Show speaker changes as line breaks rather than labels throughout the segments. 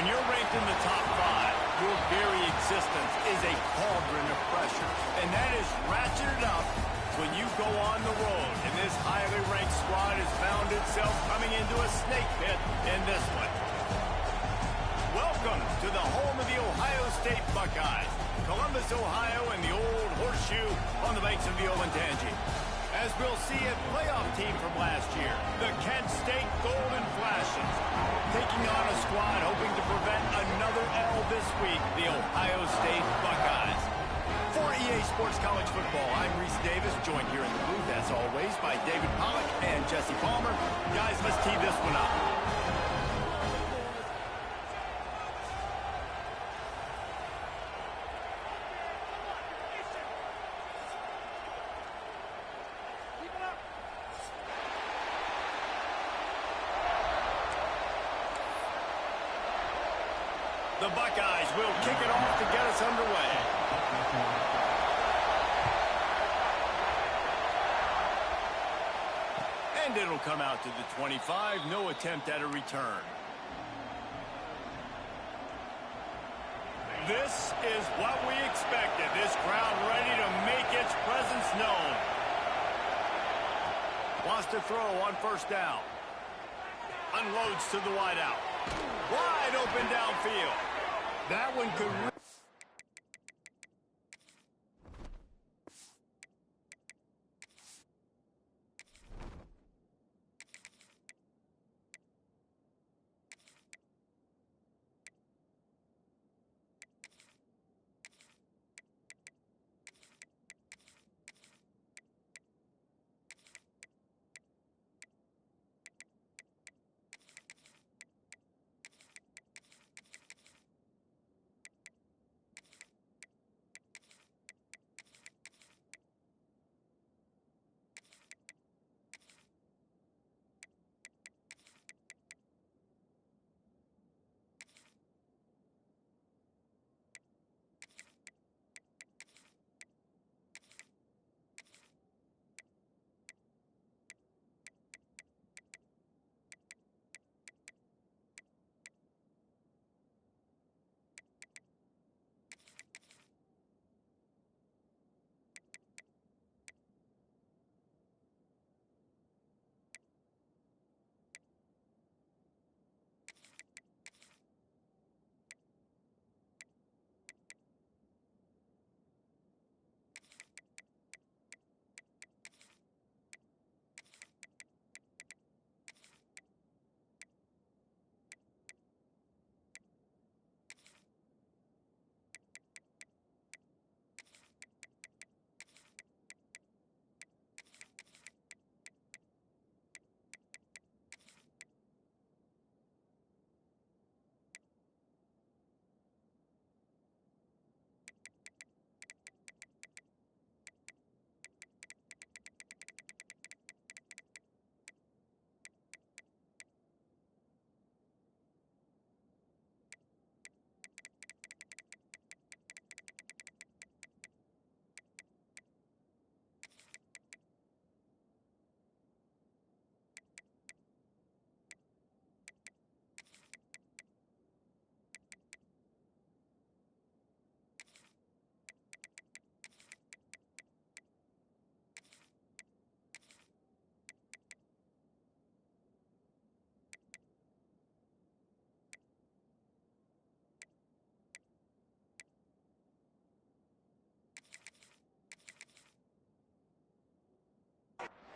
When you're ranked in the top 5, your very existence is a cauldron of pressure. And that is ratcheted up when you go on the road. And this highly ranked squad has found itself coming into a snake pit in this one. Welcome to the home of the Ohio State Buckeyes, Columbus, Ohio, and the old horseshoe on the banks of the Olentangy. As we'll see a playoff team from last year, the Kent State Golden Flashes, taking on a squad hoping to prevent another L this week, the Ohio State Buckeyes. For EA Sports College Football, I'm Reese Davis, joined here in the booth, as always, by David Pollack and Jesse Palmer. Guys, let's tee this one up. The Buckeyes will kick it off to get us underway. And it'll come out to the 25. No attempt at a return. This is what we expected. This crowd ready to make its presence known. Wants to throw on first down. Unloads to the wideout. Wide open downfield. That one could...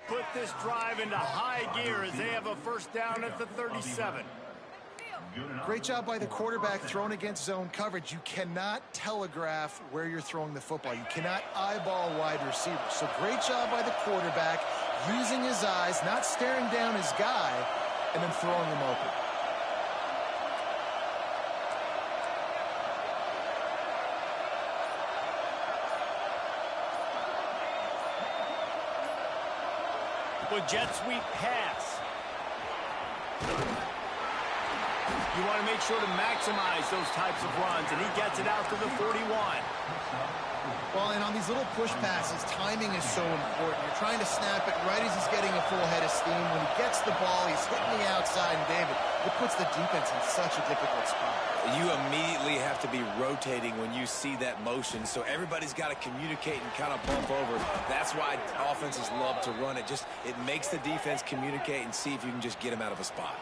put this drive into high gear as they have a first down at the 37.
Great job by the quarterback throwing against zone coverage. You cannot telegraph where you're throwing the football. You cannot eyeball wide receivers. So great job by the quarterback using his eyes, not staring down his guy, and then throwing him open.
With jet sweep pass. You want to make sure to maximize those types of runs, and he gets it out to the 41.
Well, and on these little push passes, timing is so important. You're trying to snap it right as he's getting a full head of steam. When he gets the ball, he's hitting the outside, and David, it puts the defense in such a difficult spot.
You immediately have to be rotating when you see that motion, so everybody's got to communicate and kind of bump over. That's why offenses love to run it. It makes the defense communicate and see if you can just get him out of a spot.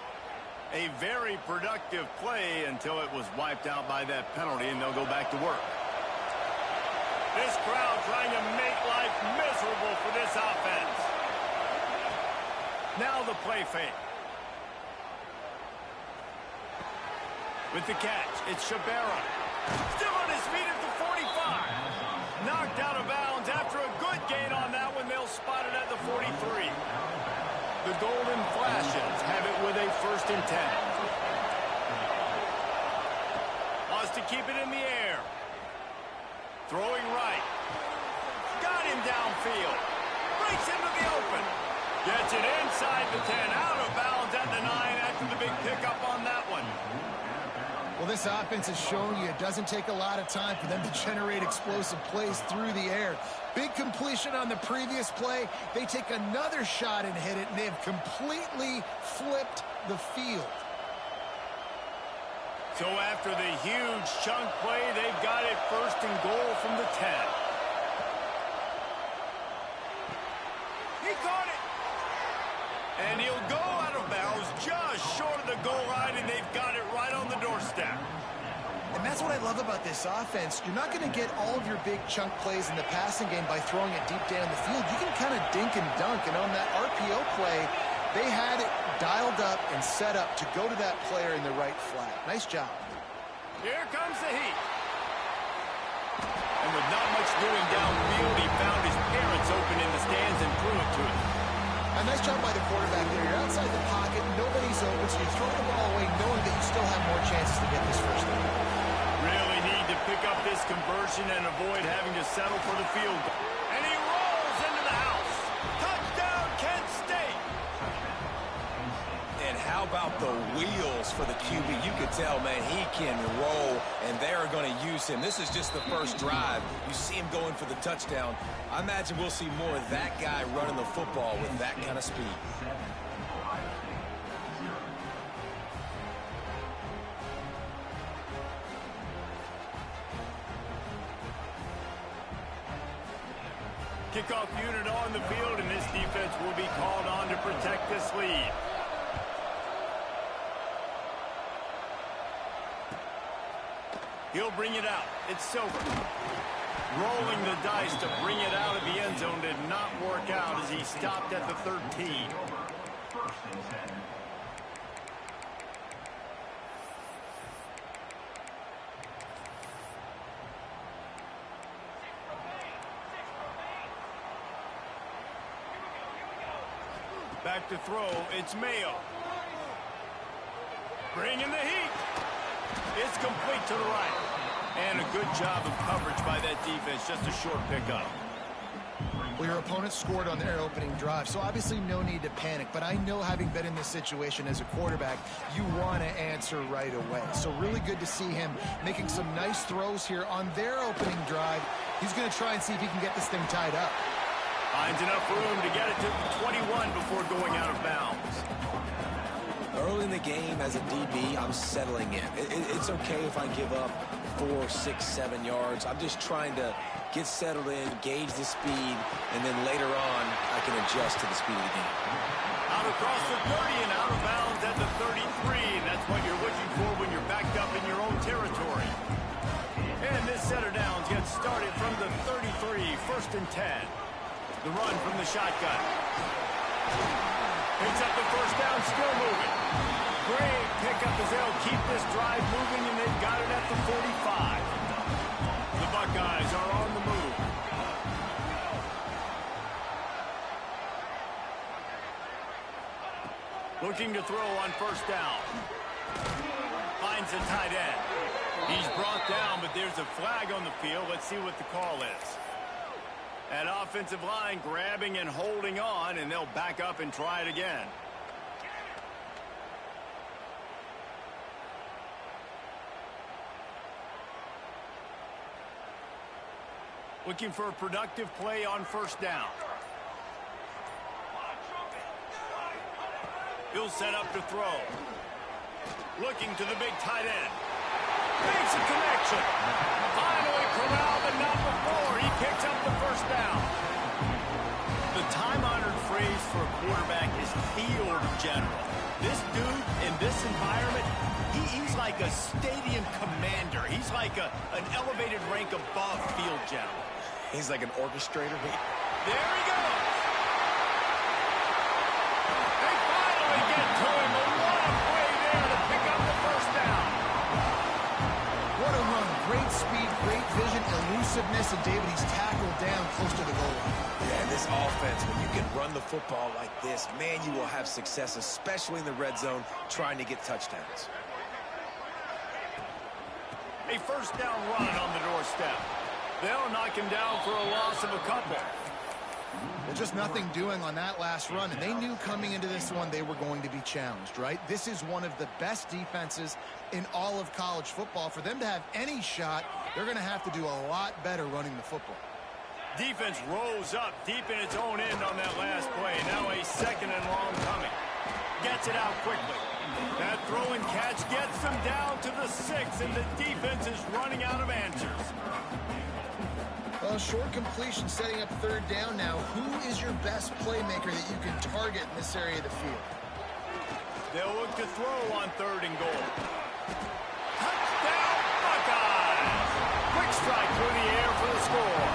A very productive play until it was wiped out by that penalty, and they'll go back to work. This crowd trying to make life miserable for this offense. Now the play fake. With the catch, it's Shabera. Still on his feet at the 45. Knocked out of bounds after a good gain on that one. They'll spot it at the 43. The Golden Flashes have it with a 1st and 10. Wants to keep it in the air. Throwing right. Got him downfield. Breaks into the open. Gets it inside the 10. Out of bounds at the 9 after the big pickup on that one.
Well, this offense has shown you it doesn't take a lot of time for them to generate explosive plays through the air. Big completion on the previous play. They take another shot and hit it, and they have completely flipped the field.
So after the huge chunk play, they've got it 1st and goal from the 10. He caught it. And he'll go out of bounds just short of the goal line, and they've got it right on the doorstep.
And that's what I love about this offense. You're not going to get all of your big chunk plays in the passing game by throwing it deep down the field. You can kind of dink and dunk, and on that RPO play, they had it dialed up and set up to go to that player in the right flat. Nice job.
Here comes the heat. And with not much doing downfield, he found his parents open in the stands and threw it to him.
A nice job by the quarterback there. You're outside the pocket, nobody's open, so you throw the ball away knowing that you still have more chances to get this 1st down.
Really need to pick up this conversion and avoid having to settle for the field goal. And he rolls into the house. Touchdown, Kent State.
And how about the wheels for the QB? You could tell, man, he can roll, and they're going to use him. This is just the first drive. You see him going for the touchdown. I imagine we'll see more of that guy running the football with that kind of speed.
Kickoff unit on the field, and this defense will be called on to protect this lead. He'll bring it out. It's Silver. Rolling the dice to bring it out of the end zone did not work out as he stopped at the 13. Back to throw, it's Mayo. Bringing the heat. It's complete to the right. And a good job of coverage by that defense, just a short pickup.
Well, your opponent scored on their opening drive, so obviously no need to panic. But I know, having been in this situation as a quarterback, you want to answer right away. So really good to see him making some nice throws here on their opening drive. He's going to try and see if he can get this thing tied up.
Finds enough room to get it to the 21 before going out of bounds.
Early in the game as a DB, I'm settling in. It's okay if I give up 4, 6, 7 yards. I'm just trying to get settled in, gauge the speed, and then later on, I can adjust to the speed of the game.
Out across the 30 and out of bounds at the 33. And that's what you're looking for when you're backed up in your own territory. And this set of downs gets started from the 33, 1st and 10. The run from the shotgun. Picks up the 1st down, still moving. Great pickup as they'll keep this drive moving, and they've got it at the 45. The Buckeyes are on the move. Looking to throw on 1st down. Finds a tight end. He's brought down, but there's a flag on the field. Let's see what the call is. That offensive line grabbing and holding on, and they'll back up and try it again. Looking for a productive play on first down. He'll set up to throw. Looking to the big tight end. Makes a connection. Finally corralled, but not before. He picks up the first down. The time-honored phrase for a quarterback is field general. This dude in this environment, he's like a stadium commander. He's like an elevated rank above field general.
He's like an orchestrator.
There he goes. They finally get to him. But what a play there to pick up the first down.
What a run. Great speed, great vision, elusiveness, and David, he's tackled down close to the goal line.
Yeah, this offense, when you can run the football like this, man, you will have success, especially in the red zone, trying to get touchdowns.
A first down run on the doorstep. They'll knock him down for a loss of a couple.
Well, just nothing doing on that last run, and they knew coming into this one they were going to be challenged, right? This is one of the best defenses in all of college football. For them to have any shot, they're going to have to do a lot better running the football.
Defense rose up deep in its own end on that last play. Now a second and long coming. Gets it out quickly. That throw and catch gets them down to the 6, and the defense is running out of answers.
Well, short completion setting up third down now. Who is your best playmaker that you can target in this area of the field?
They'll look to throw on third and goal. Touchdown, Buckeyes! Quick strike through the air for the score.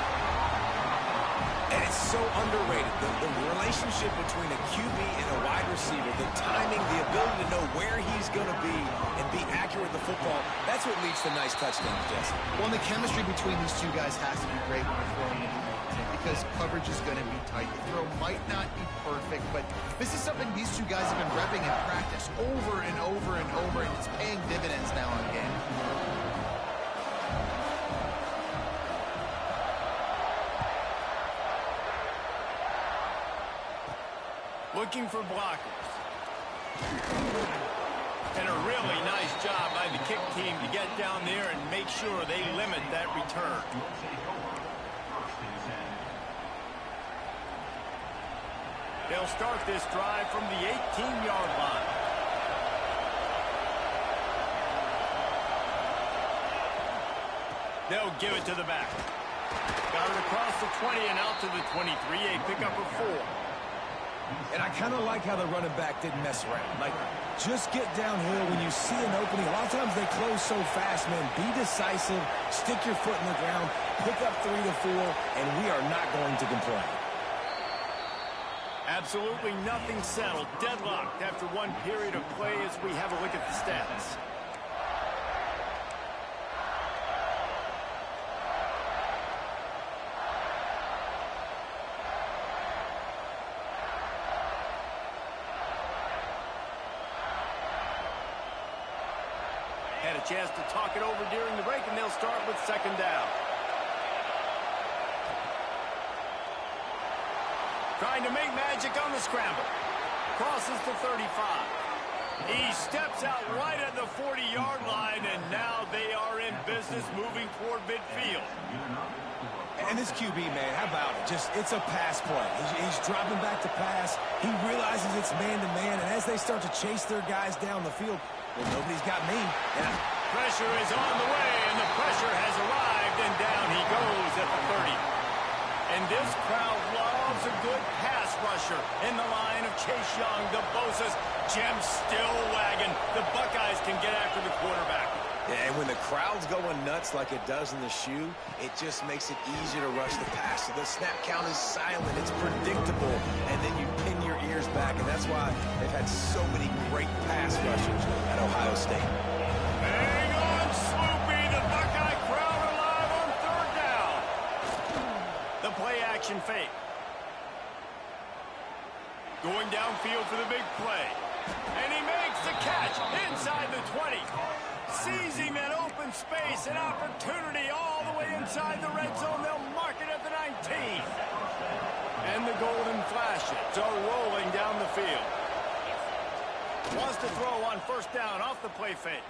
And it's so underrated. The relationship between a QB and a wide receiver, the timing, the ability to know where he's going to be and be accurate with the football, that's what leads to nice touchdowns, Jesse.
Well, the chemistry between these two guys has to be great when you're throwing into the because coverage is going to be tight. The throw might not be perfect, but this is something these two guys have been repping in practice over and over and over, and it's paying dividends now in the game.
Looking for blockers. And a really nice job by the kick team to get down there and make sure they limit that return. They'll start this drive from the 18-yard line. They'll give it to the back. Got it across the 20 and out to the 23. A pickup of 4.
And I kind of like how the running back didn't mess around. Like, just get downhill when you see an opening. A lot of times they close so fast, man. Be decisive, stick your foot in the ground, pick up 3 to 4, and we are not going to complain.
Absolutely nothing settled. Deadlocked after one period of play as we have a look at the stats. Had a chance to talk it over during the break, and they'll start with second down. Trying to make magic on the scramble. Crosses the 35. He steps out right at the 40-yard line, and now they are in business moving toward midfield.
And this QB, man, how about it? It's a pass play. He's dropping back to pass. He realizes it's man-to-man, and as they start to chase their guys down the field, well, nobody's got me. Yeah.
Pressure is on the way, and the pressure has arrived, and down he goes at the 30. And this crowd loves a good pass rusher in the line of Chase Young, the Bosa's. Jim's still wagging. The Buckeyes can get after the quarterback.
Yeah, and when the crowd's going nuts like it does in the shoe, it just makes it easier to rush the pass. So the snap count is silent. It's predictable. And then you pin your ears back. And that's why they've had so many great pass rushers at Ohio State.
Hang on, Sloopy. The Buckeye crowd alive on third down. The play-action fake. Going downfield for the big play. And he makes the catch inside the 20. Sees him in open space, an opportunity all the way inside the red zone. They'll mark it at the 19. And the golden flashes are rolling down the field. Wants to throw on first down off the play fake.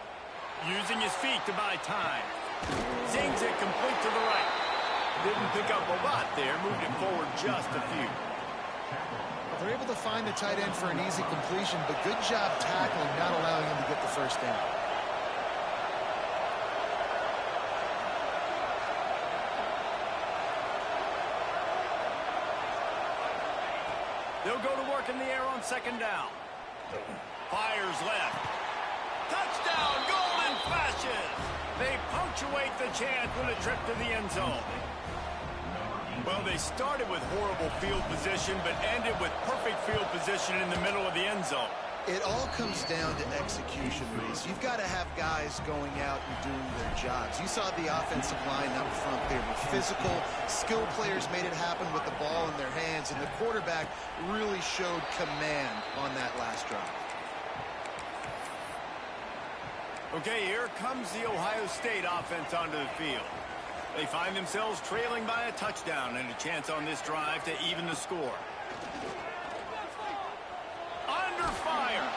Using his feet to buy time. Zings it complete to the right. Didn't pick up a lot there, moved it forward just a few.
They're able to find the tight end for an easy completion, but good job tackling, not allowing him to get the first down.
They'll go to work in the air on second down. Fires left. Touchdown, golden fashion. They punctuate the chance with a trip to the end zone. Well, they started with horrible field position, but ended with perfect field position in the middle of the end zone.
It all comes down to execution, Reese. You've got to have guys going out and doing their jobs. You saw the offensive line up front. They were physical. Skilled players made it happen with the ball in their hands, and the quarterback really showed command on that last drive.
Okay, here comes the Ohio State offense onto the field. They find themselves trailing by a touchdown and a chance on this drive to even the score. Under fire.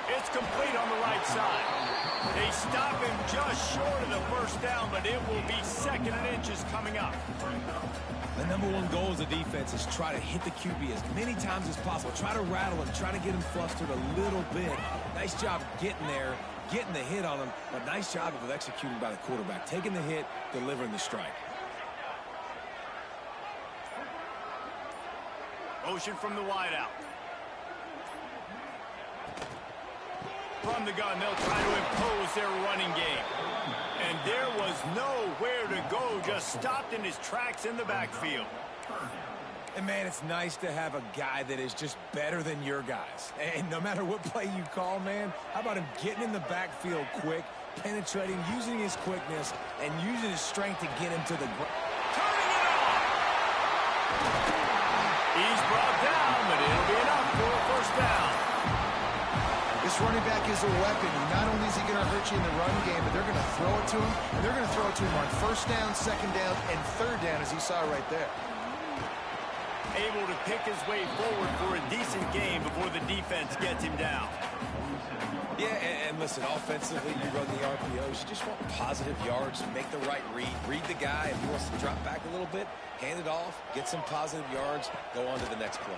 It's complete on the right side. They stop him just short of the first down, but it will be second and inches coming up.
The number one goal as a defense is try to hit the QB as many times as possible. Try to rattle him, try to get him flustered a little bit. Nice job getting there, getting the hit on him, but nice job of executing by the quarterback. Taking the hit, delivering the strike.
Motion from the wideout. From the gun, they'll try to impose their running game. And there was nowhere to go, just stopped in his tracks in the backfield.
And, man, it's nice to have a guy that is just better than your guys. And no matter what play you call, man, how about him getting in the backfield quick, penetrating, using his quickness, and using his strength to get him to the ground.
Turning it on! He's brought down, but it'll be enough for a first down.
This running back is a weapon. Not only is he going to hurt you in the run game, but they're going to throw it to him, and they're going to throw it to him on first down, second down, and third down, as you saw right there.
Able to pick his way forward for a decent game before the defense gets him down.
Yeah, and listen, offensively, you run the RPOs. You just want positive yards, make the right read. Read the guy. If he wants to drop back a little bit, hand it off, get some positive yards, go on to the next play.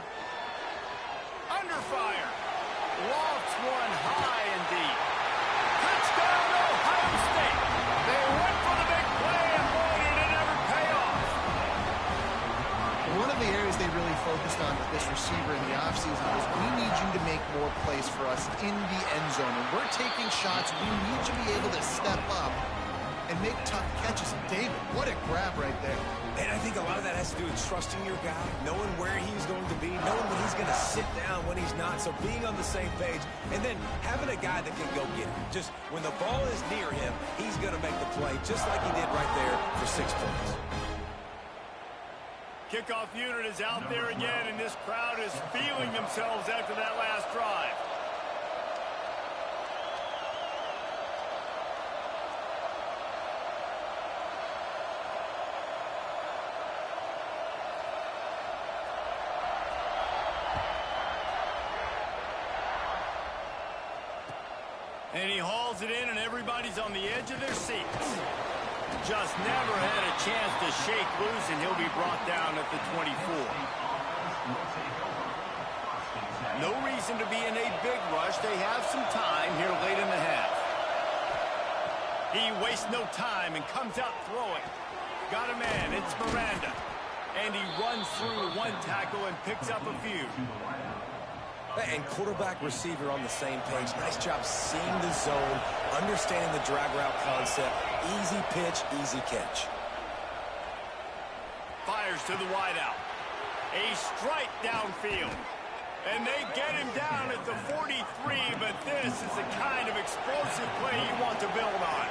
Under fire. Lofts one high and deep. Touchdown, Ohio State. They went for the big play, and boy, did it ever pay off.
One of the areas they really focused on with this receiver in the offseason was we need you to make more plays for us in the end zone. And we're taking shots. We need you to be able to step up and make tough catches. And David, what a grab right there.
And I think a lot of that has to do with trusting your guy, knowing where he's going to be, knowing when he's going to sit down, when he's not. So being on the same page, and then having a guy that can go get him. Just when the ball is near him, he's going to make the play, just like he did right there for 6 points.
Kickoff unit is out there again, and this crowd is feeling themselves after that last drive. And he hauls it in, and everybody's on the edge of their seats. Just never had a chance to shake loose, and he'll be brought down at the 24. No reason to be in a big rush. They have some time here late in the half. He wastes no time and comes out throwing. Got a man. It's Miranda. And he runs through one tackle and picks up a few.
And quarterback receiver on the same page. Nice job seeing the zone, understanding the drag route concept. Easy pitch, easy catch.
Fires to the wideout. A strike downfield. And they get him down at the 43, but this is the kind of explosive play you want to build on.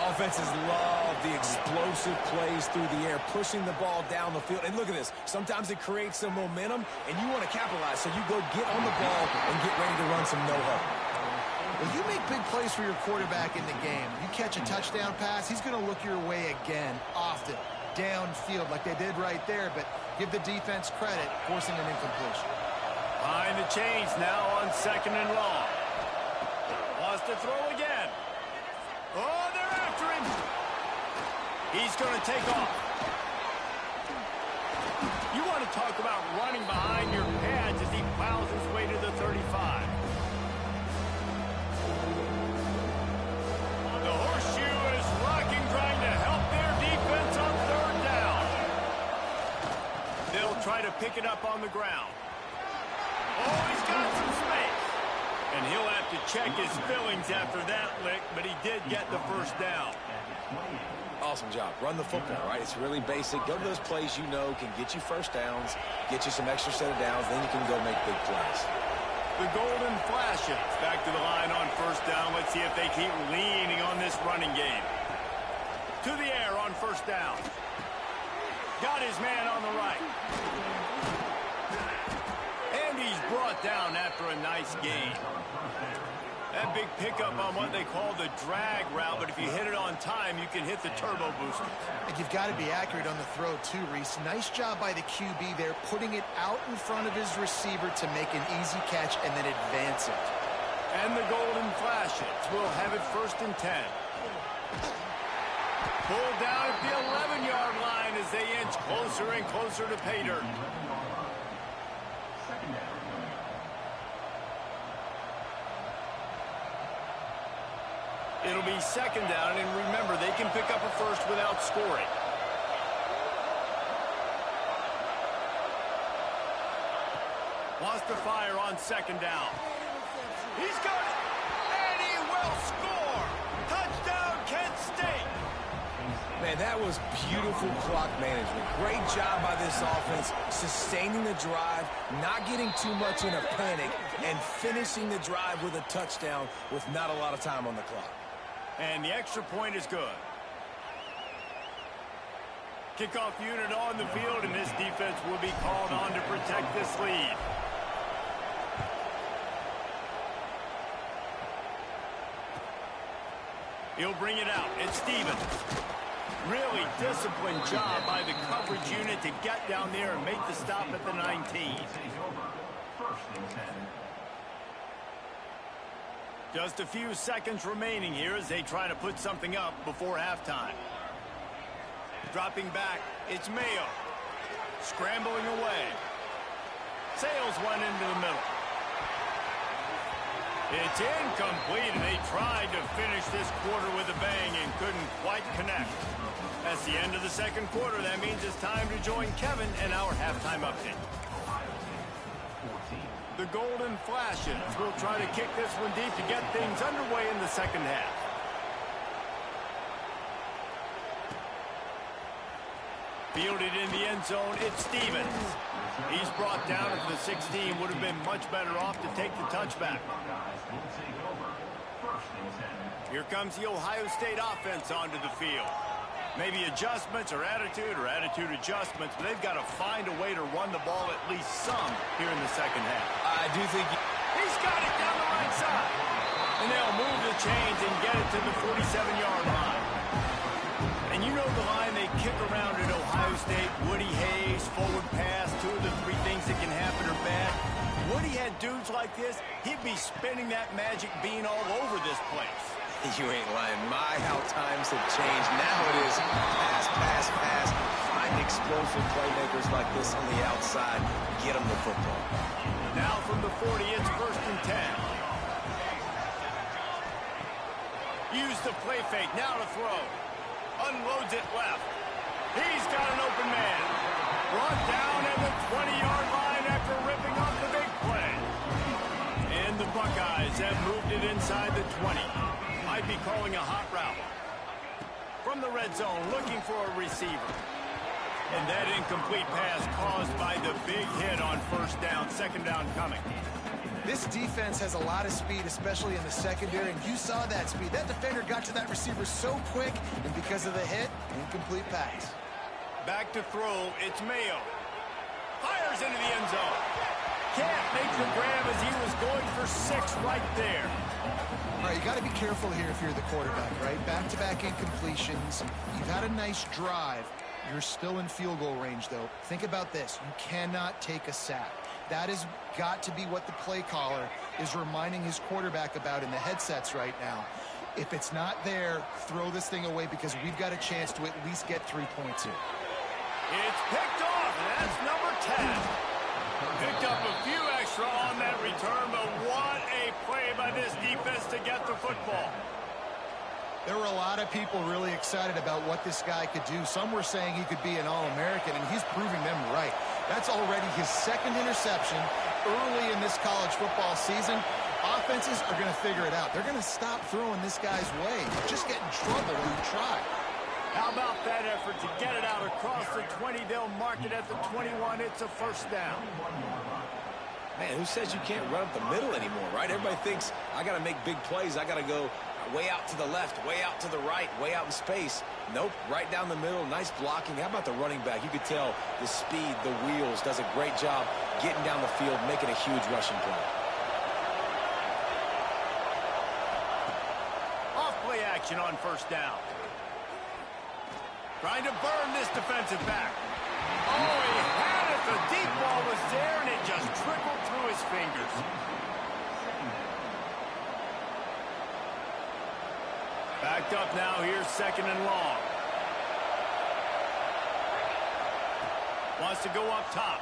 Offenses love the explosive plays through the air, pushing the ball down the field. And look at this. Sometimes it creates some momentum, and you want to capitalize. So you go get on the ball and get ready to run some no-huddle.
Well, you make big plays for your quarterback in the game. You catch a touchdown pass, he's going to look your way again, often, downfield like they did right there. But give the defense credit, forcing an incompletion.
Behind the chains now on second and long. Wants to throw again. Oh, they're after him. He's going to take off. You want to talk about running behind your pads as he plows his way to the 35. The horseshoe is rocking, trying to help their defense on third down. They'll try to pick it up on the ground. Oh, he's got some space. And he'll have to check his fillings after that lick, but he did get the first down.
Awesome job. Run the football, right? It's really basic. Go to those plays you know can get you first downs, get you some extra set of downs, then you can go make big plays.
The Golden Flashes back to the line on first down. Let's see if they keep leaning on this running game. To the air on first down. Got his man on the right. And he's brought down after a nice gain. That big pickup on what they call the drag route, but if you hit it on time, you can hit the turbo boosters.
And you've got to be accurate on the throw too, Reese. Nice job by the QB there, putting it out in front of his receiver to make an easy catch and then advance it.
And the Golden Flashes will have it 1st and 10. Pulled down at the 11-yard line as they inch closer and closer to pay dirt. It'll be 2nd down, and remember, they can pick up a first without scoring. Wants to fire on 2nd down. He's got it, and he will score. Touchdown, Kent State.
Man, that was beautiful clock management. Great job by this offense, sustaining the drive, not getting too much in a panic, and finishing the drive with a touchdown with not a lot of time on the clock.
And the extra point is good. Kickoff unit on the field, and this defense will be called on to protect this lead. He'll bring it out. It's Stevens. Really disciplined job by the coverage unit to get down there and make the stop at the 19. Just a few seconds remaining here as they try to put something up before halftime. Dropping back, it's Mayo. Scrambling away. Sails one into the middle. It's incomplete, and they tried to finish this quarter with a bang and couldn't quite connect. That's the end of the 2nd quarter. That means it's time to join Kevin and our halftime update. The Golden Flashes will try to kick this one deep to get things underway in the 2nd half. Fielded in the end zone, it's Stevens. He's brought down at the 16. Would have been much better off to take the touchback. Here comes the Ohio State offense onto the field. Maybe adjustments or attitude adjustments, but they've got to find a way to run the ball at least some here in the 2nd half.
I do think
he's got it down the right side. And they'll move the chains and get it to the 47-yard line. And you know the line they kick around at Ohio State. Woody Hayes, forward pass, 2 of the 3 things that can happen are bad. Woody had dudes like this, he'd be spinning that magic bean all over this place.
you ain't lying. My, how times have changed. Now it is pass, pass, pass. Find explosive playmakers like this on the outside. Get them the football.
Now from the 40, it's 1st and 10. Use the play fake. Now to throw. Unloads it left. He's got an open man. Brought down at the 20-yard line after ripping off the big play. And the Buckeyes have moved it inside the 20. Might be calling a hot route. From the red zone, looking for a receiver. And that incomplete pass caused by the big hit on 1st down, 2nd down coming.
This defense has a lot of speed, especially in the secondary, and you saw that speed. That defender got to that receiver so quick, and because of the hit, incomplete pass.
Back to throw, it's Mayo. Fires into the end zone. Can't make the grab as he was going for 6 right there.
All right, you got to be careful here if you're the quarterback, right? Back-to-back incompletions. You've had a nice drive. You're still in field goal range, though. Think about this. You cannot take a sack. That has got to be what the play caller is reminding his quarterback about in the headsets right now. If it's not there, throw this thing away because we've got a chance to at least get 3 points here.
It's picked off, and that's number 10. Picked up a few extra on that return, but what a play by this defense to get the football.
There were a lot of people really excited about what this guy could do. Some were saying he could be an All-American, and he's proving them right. That's already his second interception early in this college football season. Offenses are going to figure it out. They're going to stop throwing this guy's way. You just get in trouble when you try.
How about that effort to get it out across the 20? They'll mark it at the 21. It's a first down.
Man, who says you can't run up the middle anymore, right? Everybody thinks I got to make big plays. I got to go way out to the left, way out to the right, way out in space. Nope, right down the middle. Nice blocking. How about the running back? You could tell the speed, the wheels, does a great job getting down the field, making a huge rushing play.
Off-play action on first down. Trying to burn this defensive back. Oh, he had it. The deep ball was there, and it just trickled through his fingers. Backed up now. Here's second and long. Wants to go up top.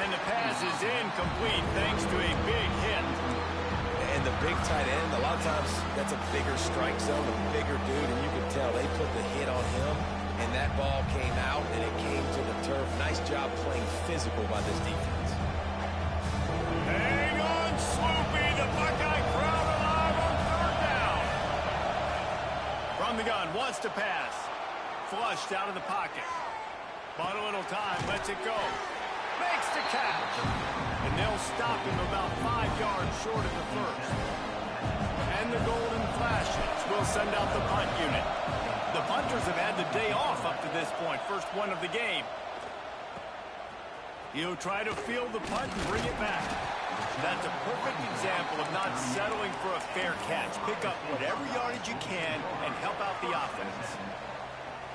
And the pass is incomplete thanks to a big hit.
And the big tight end, a lot of times that's a bigger strike zone, a bigger dude, and you can tell they put the hit on him, and that ball came out, and it came to the turf. Nice job playing physical by this defense.
Hang on, Sloopy. The Buckeye crowd alive on third down. From the gun, wants to pass. Flushed out of the pocket. Bought a little time, lets it go. Makes the catch. And they'll stop him about 5 yards short of the first. And the golden flashes will send out the punt unit. The punters have had the day off up to this point. First one of the game. He'll try to field the punt and bring it back. That's a perfect example of not settling for a fair catch. Pick up whatever yardage you can and help out the offense.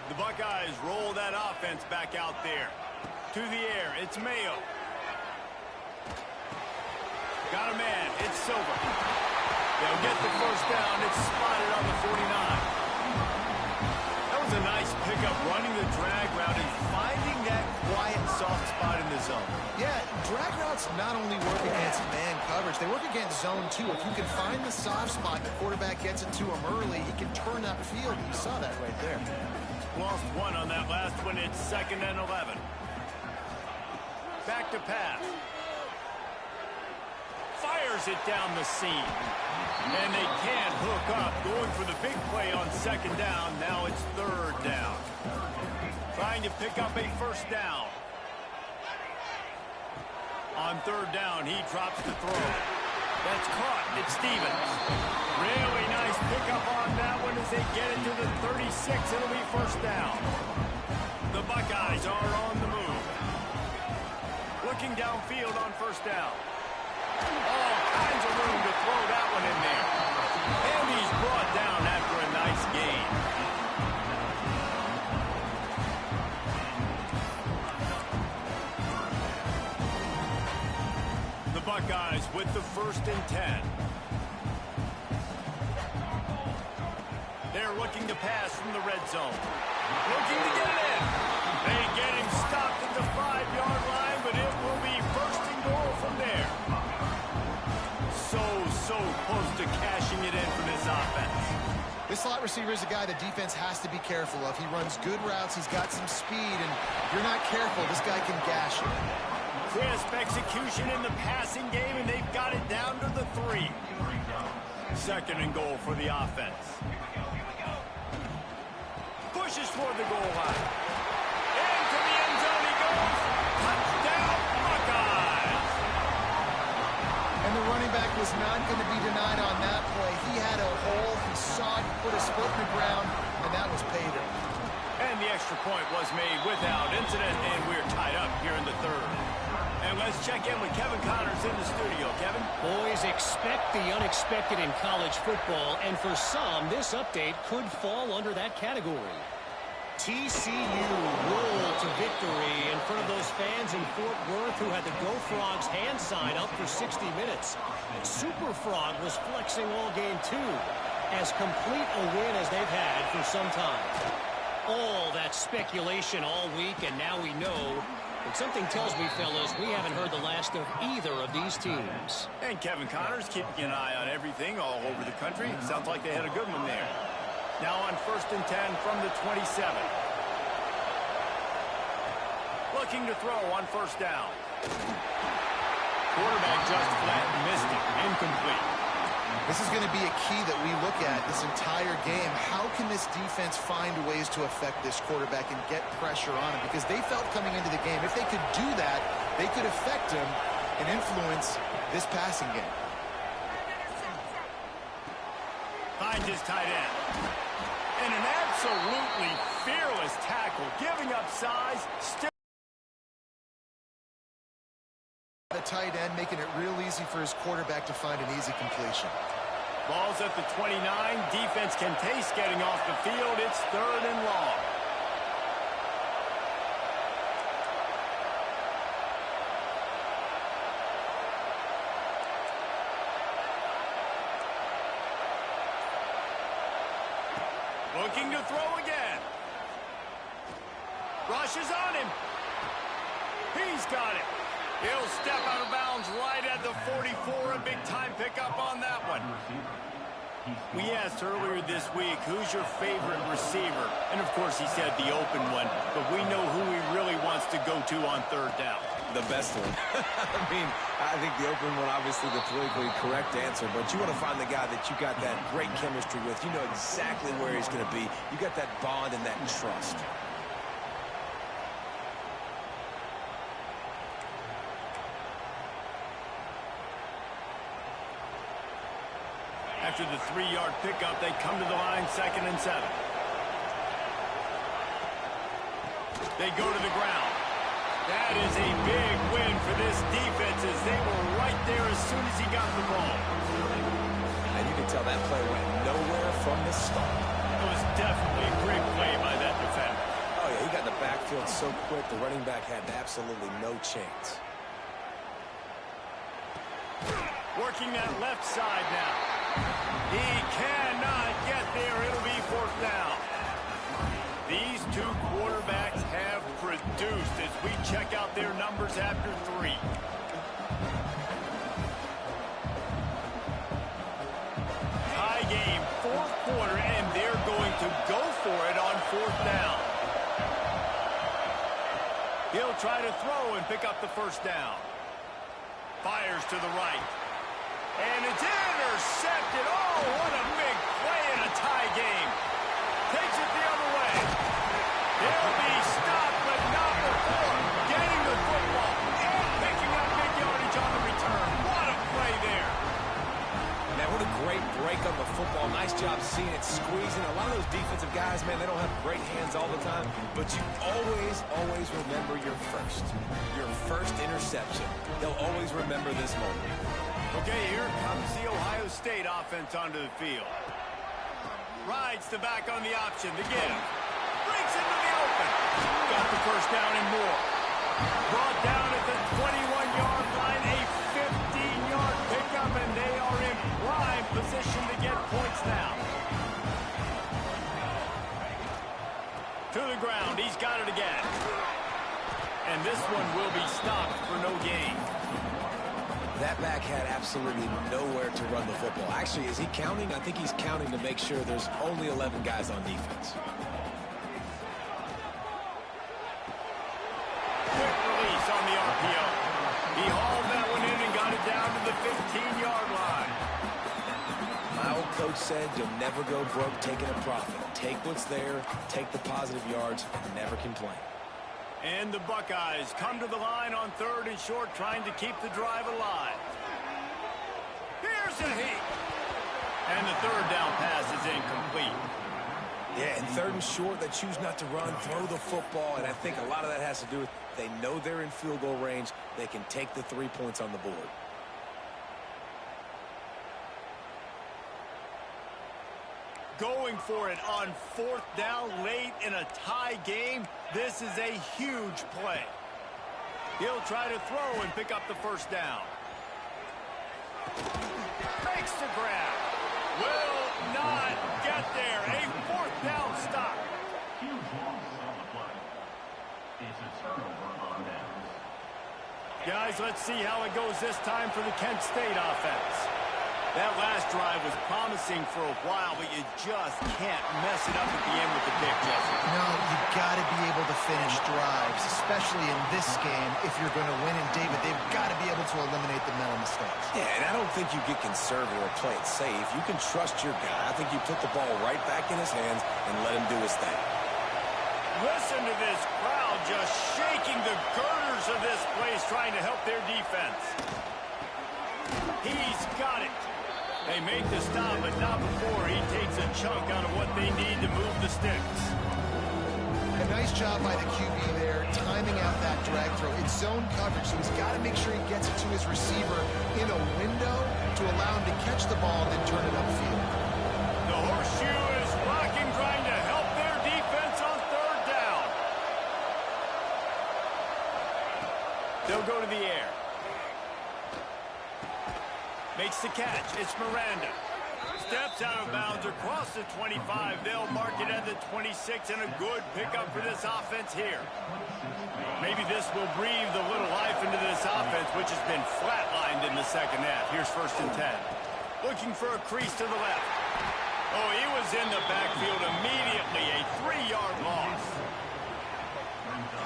The Buckeyes roll that offense back out there. To the air, it's Mayo. Got a man, it's Silver. They'll get the first down, it's spotted on the 49. That was a nice pickup, running the drag route and finding that quiet, soft spot in the zone.
Yeah, drag routes not only work against man coverage, they work against zone too. If you can find the soft spot, the quarterback gets it to him early, he can turn that field. You saw that right there.
Lost one on that last one. It's 2nd and 11. Back to pass. Fires it down the seam. And they can't hook up. Going for the big play on second down. Now it's third down. Trying to pick up a first down. On third down, he drops the throw. That's caught. It's Stevens. Really nice pickup on that one as they get it to the 36. It'll be first down. The Buckeyes are on the move. Looking downfield on first down. All kinds of room to throw that one in there. And he's brought down after a nice gain. The Buckeyes with the 1st and 10. They're looking to pass from the red zone. Looking to get it in. They get him stopped at the 5-yard line, but it will be 1st and goal from there. So close to cashing it in for this offense.
This slot receiver is a guy the defense has to be careful of. He runs good routes. He's got some speed, and if you're not careful, this guy can gash you.
Crisp execution in the passing game, and they've got it down to the 3. 2nd and goal for the offense. Pushes toward the goal line. Into the end zone he goes. Touchdown, Buckeyes!
And the running back was not going to be denied on that play. He had a hole. He saw it, put his foot in the ground, and that was pay dirt.
And the extra point was made without incident, and we're tied up here in the 3rd. And let's check in with Kevin Connors in the studio. Kevin?
Boys, expect the unexpected in college football, and for some, this update could fall under that category. TCU rolled to victory in front of those fans fans in Fort Worth who had the Go Frogs hand sign up for 60 minutes. Super Frog was flexing all game too. As complete a win as they've had for some time. All that speculation all week, and now we know. But something tells me, fellas, we haven't heard the last of either of these teams.
And Kevin Connors keeping an eye on everything all over the country. Sounds like they had a good one there. Now on 1st and 10 from the 27. Looking to throw on 1st down. Quarterback just flat missed it. Incomplete.
This is going to be a key that we look at this entire game. How can this defense find ways to affect this quarterback and get pressure on him? Because they felt coming into the game, if they could do that, they could affect him and influence this passing game.
Finds his tight end. And an absolutely fearless tackle, giving up size. Still
the tight end, making it real easy for his quarterback to find an easy completion.
Ball's at the 29. Defense can taste getting off the field. It's 3rd and long. Looking to throw again. Rushes on him. He's got it. He'll step out of bounds right at the 44. A big-time pickup on that one. We asked earlier this week, who's your favorite receiver? And, of course, he said the open one. But we know who he really wants to go to on 3rd down.
The best one. I mean, I think the open one, obviously the politically correct answer, but you want to find the guy that you got that great chemistry with. You know exactly where he's going to be. You got that bond and that trust.
After the 3-yard pickup, they come to the line, 2nd and 7. They go to the ground. That is a big win for this defense as they were right there as soon as he got the ball.
And you can tell that play went nowhere from the start.
It was definitely a great play by that defender.
Oh, yeah, he got in the backfield so quick, the running back had absolutely no chance.
Working that left side now. He cannot get there. It'll be 4th down. These two quarterbacks have produced as we check out their numbers after 3. Tie game, 4th quarter, and they're going to go for it on 4th down. He'll try to throw and pick up the 1st down. Fires to the right. And it's intercepted. Oh, what a big play in a tie game. Takes it the other way. He'll be stopped, but not before getting the football and picking up big yardage on the return. What a play there.
Man, what a great break on the football. Nice job seeing it, squeezing. A lot of those defensive guys, man, they don't have great hands all the time, but you always remember your first interception. They'll always remember this moment.
Okay, here comes the Ohio State offense onto the field. Rides the back on the option to get him. Breaks into the open. Got the 1st down and more. Brought down at the 21-yard line. A 15-yard pickup, and they are in prime position to get points now. To the ground. He's got it again. And this one will be stopped for no gain.
That back had absolutely nowhere to run the football. Actually, is he counting? I think he's counting to make sure there's only 11 guys on defense.
Quick release on the RPO. He hauled that one in and got it down to the 15-yard line.
My old coach said you'll never go broke taking a profit. Take what's there, take the positive yards, and never complain.
And the Buckeyes come to the line on 3rd and short, trying to keep the drive alive. Here's a heat. And the 3rd down pass is incomplete.
Yeah, and 3rd and short, they choose not to run, throw the football, and I think a lot of that has to do with they know they're in field goal range. They can take the 3 points on the board.
Going for it on 4th down late in a tie game. This is a huge play. He'll try to throw and pick up the first down. Makes the grab. Will not get there. A fourth down stop.
It's a turnover on downs.
Guys, let's see how it goes this time for the Kent State offense. That last drive was promising for a while, but you just can't mess it up at the end with the pick, Jesse.
No, you've got to be able to finish drives, especially in this game if you're going to win. And, David, they've got to be able to eliminate the mental mistakes.
Yeah, and I don't think you get conservative or play it safe. You can trust your guy. I think you put the ball right back in his hands and let him do his thing.
Listen to this crowd just shaking the girders of this place, trying to help their defense. He's got it. They make the stop, but not before he takes a chunk out of what they need to move the sticks.
A nice job by the QB there, timing out that drag throw. It's zone coverage, so he's got to make sure he gets it to his receiver in a window to allow him to catch the ball and then turn it upfield.
The horseshoe is rocking, trying to help their defense on third down. They'll go to the air. Makes the catch. It's Miranda. Steps out of bounds across the 25. They'll mark it at the 26, and a good pickup for this offense here. Maybe this will breathe a little life into this offense, which has been flatlined in the second half. Here's 1st and 10. Looking for a crease to the left. Oh, he was in the backfield immediately. A 3-yard loss.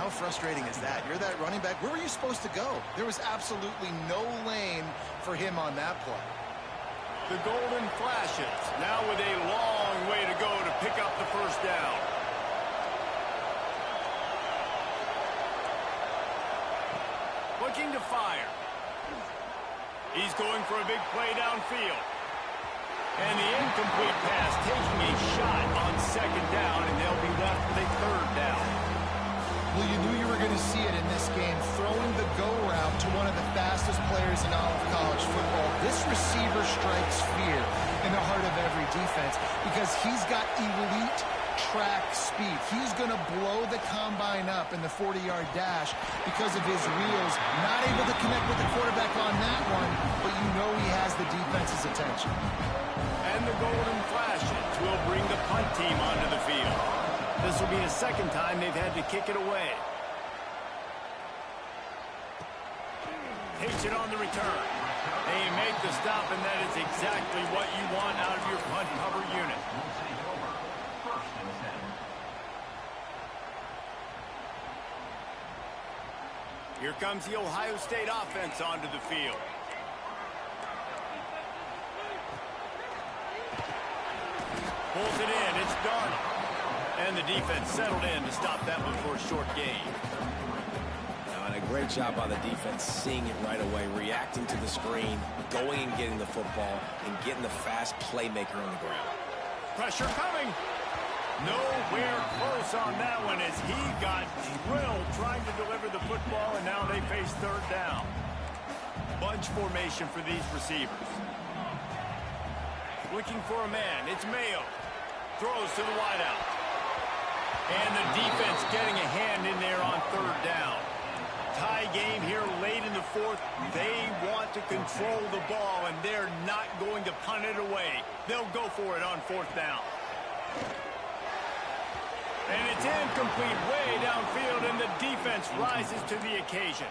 How frustrating is that? You're that running back. Where were you supposed to go? There was absolutely no lane for him on that play.
The golden flashes, now with a long way to go to pick up the first down. Looking to fire. He's going for a big play downfield. And the incomplete pass taking a shot on 2nd down, and they'll be left with a 3rd down.
Well, you knew you were going to see it in this game, throwing the go route to one of the fastest players in all of college football. This receiver strikes fear in the heart of every defense because he's got elite track speed. He's going to blow the combine up in the 40-yard dash because of his wheels. Not able to connect with the quarterback on that one, but you know he has the defense's attention.
And the golden flashes will bring the punt team onto the field. This will be the 2nd time they've had to kick it away. Takes it on the return. They make the stop, and that is exactly what you want out of your punt cover unit. Here comes the Ohio State offense onto the field. Pulls it in. It's Darnold. And the defense settled in to stop that one for a short gain.
And a great job by the defense seeing it right away, reacting to the screen, going and getting the football, and getting the fast playmaker on the ground.
Pressure coming. Nowhere close on that one as he got drilled trying to deliver the football, and now they face 3rd down. Bunch formation for these receivers. Looking for a man. It's Mayo. Throws to the wideout. And the defense getting a hand in there on 3rd down. Tie game here late in the 4th. They want to control the ball, and they're not going to punt it away. They'll go for it on 4th down. And it's incomplete way downfield, and the defense rises to the occasion.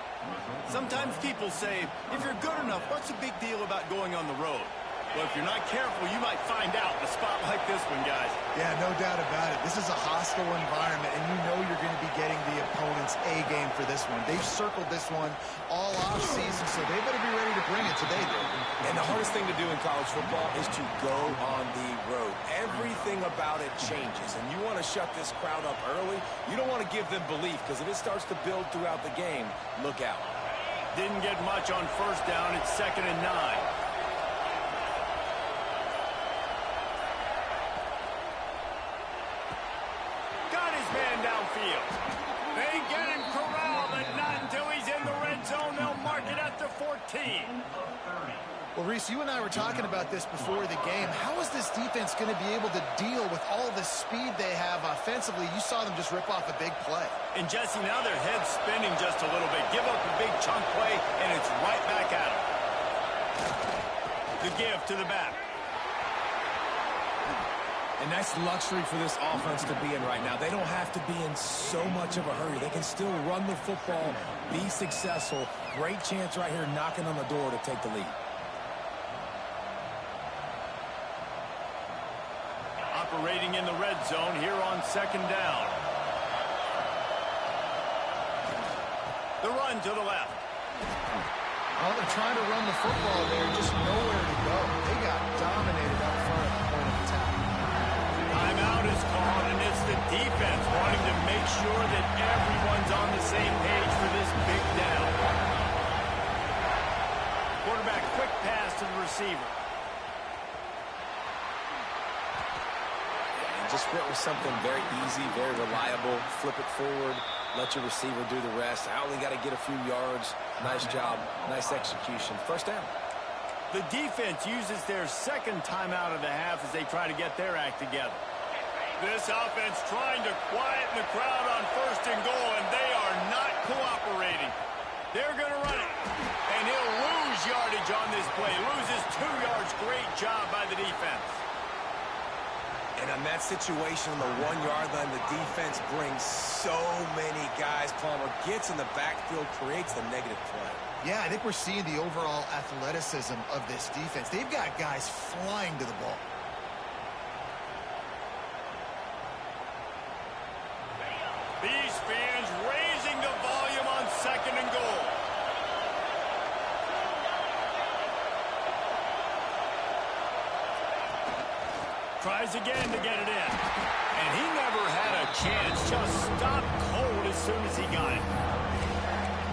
Sometimes people say, if you're good enough, what's the big deal about going on the road? Well, if you're not careful, you might find out in a spot like this one, guys.
Yeah, no doubt about it. This is a hostile environment, and you know you're going to be getting the opponent's A game for this one. They've circled this one all offseason, so they better be ready to bring it today, dude.
And the hardest thing to do in college football is to go on the road. Everything about it changes, and you want to shut this crowd up early. You don't want to give them belief, because if it starts to build throughout the game, look out.
Didn't get much on 1st down. It's 2nd and 9. They get him corralled, and not until he's in the red zone. They'll mark it at the 14.
Well, Reese, you and I were talking about this before the game. How is this defense going to be able to deal with all the speed they have offensively? You saw them just rip off a big play.
And, Jesse, now their head's spinning just a little bit. Give up a chunk play, and it's right back at him. The give to the back.
And that's luxury for this offense to be in right now. They don't have to be in so much of a hurry. They can still run the football, be successful. Great chance right here knocking on the door to take the lead.
Operating in the red zone here on second down. The run to the left.
Well, they're trying to run the football there, just nowhere to go. They got dominated up front at the point of attack.
Timeout is called, and it's the defense wanting to make sure that everyone's on the same page for this big down. Quarterback, quick pass to the receiver.
Just went with something very easy, very reliable. Flip it forward, let your receiver do the rest. I only got to get a few yards. Nice job, nice execution. First down.
The defense uses their second timeout of the half as they try to get their act together. This offense trying to quieten the crowd on first and goal, and they are not cooperating. They're going to run it, and he'll lose yardage on this play. Loses 2 yards. Great job by the defense.
And on that situation, on the 1 yard line, the defense brings so many guys. Palmer gets in the backfield, creates the negative play.
Yeah, I think we're seeing the overall athleticism of this defense. They've got guys flying to the ball.
These fans raising the volume on second and goal. Tries again to get it in. And he never had a chance. Just stopped cold as soon as he got it.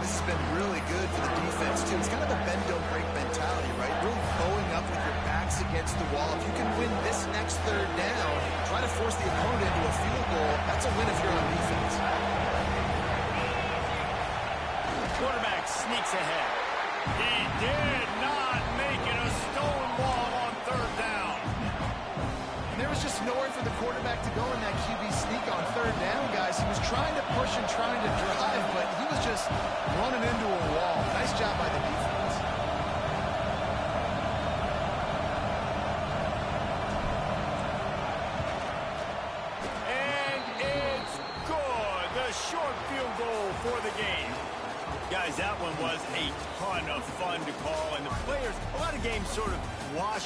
This has been really good for the defense, too. It's kind of a bend-don't-break mentality, right? Really bowing up with your backs against the wall. If you can win this next third down, try to force the opponent into a field goal, that's a win if you're on defense.
Quarterback sneaks ahead. He did not make it a stone wall on third down.
There was just nowhere for the quarterback to go in that QB sneak on third down, guys. He was trying to push and trying to drive, but he was just running into a wall. Nice job by the defense.
And it's good. The short field goal for the game. Guys, that one was a ton of fun to call, and the players, a lot of games sort of wash